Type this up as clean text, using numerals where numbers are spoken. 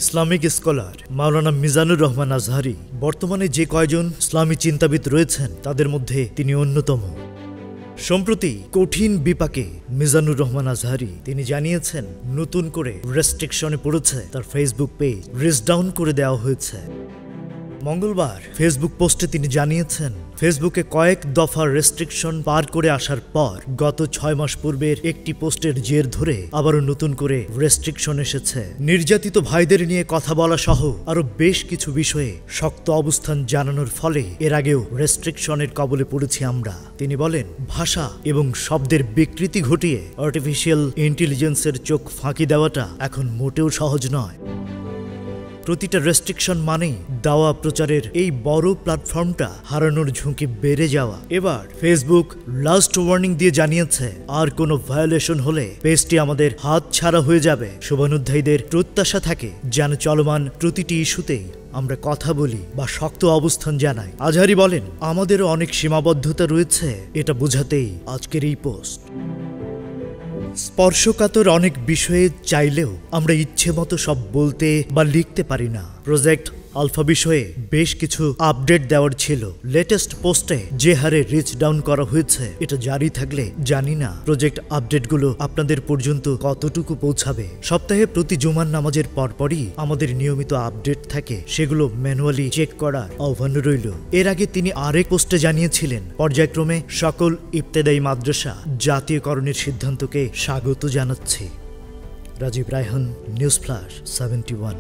Islamic scholar মাওলানা মিজানুর রহমান আজহারি বর্তমানে যে কয়জন ইসলামী চিন্তাবিদ রয়েছেন তাদের মধ্যে তিনি অন্যতম। সম্প্রতি কঠিন বিপাকে মিজানুর রহমান আজহারি তিনি জানিয়েছেন নতুন করে রেস্ট্রিকশনে পড়েছে তার ফেসবুক পেজ রিস্ক ডাউন করে দেওয়া হয়েছে। মঙ্গলবার ফেসবুক পোস্টে তিনি জানিয়েছেন ফেসবুকে কয়েক দফা রেস্ট্রিকশন পার করে আসার পর গত 6 মাস পূর্বের একটি পোস্টের জের ধরে আবারও নতুন করে রেস্ট্রিকশন এসেছে। নির্যাতিত ভাইদের নিয়ে কথা বলা সহ আরো বেশ কিছু বিষয়ে শক্ত অবস্থান জানানোর ফলে এর আগেও রেস্ট্রিকশনের কবলে পড়েছি আমরা। তিনি বলেন, ভাষা এবং শব্দের বিকৃতি ঘটিয়ে আর্টিফিশিয়াল ইন্টেলিজেন্সের চোখ ফাঁকি দেওয়াটা এখন মোটেও সহজ নয়। প্রতিটা রেস্ট্রিকশন মানেই দাওয়া প্রচারের এই বড় প্ল্যাটফর্মটা হারানোর ঝুঁকি বেড়ে যাওয়া। এবার ফেসবুক লাস্ট ওয়ার্নিং দিয়ে জানিয়েছে আর কোনো ভায়োলেশন হলে পেজটি আমাদের হাত ছাড়া হয়ে যাবে। শুভানুধ্যায়ীদের প্রত্যাশা থাকে যেন চলমান প্রতিটি ইস্যুতেই আমরা কথা বলি বা শক্ত অবস্থান জানাই। আজহারি বলেন, আমাদেরও অনেক সীমাবদ্ধতা রয়েছে, এটা বোঝাতেই আজকের এই পোস্ট। স্পর্শকাতর অনেক বিষয়ে চাইলেও আমরা ইচ্ছে মতো সব বলতে বা লিখতে পারি না। প্রজেক্ট আলফা বিষয়ে বেশ কিছু আপডেট দেওয়ার ছিল। লেটেস্ট পোস্টে যে হারে রিচ ডাউন করা হয়েছে এটা জারি থাকলে জানি না প্রজেক্ট আপডেটগুলো আপনাদের পর্যন্ত কতটুকু পৌঁছাবে। সপ্তাহে প্রতি জুমার নামাজের পরপরই আমাদের নিয়মিত আপডেট থাকে, সেগুলো ম্যানুয়ালি চেক করার আহ্বান রইল। এর আগে তিনি আরেক পোস্টে জানিয়েছিলেন পর্যায়ক্রমে সকল ইবতেদায়ী মাদ্রাসা জাতীয়করণের সিদ্ধান্তকে স্বাগত জানাচ্ছি। Rajib Raihan, news flash 71।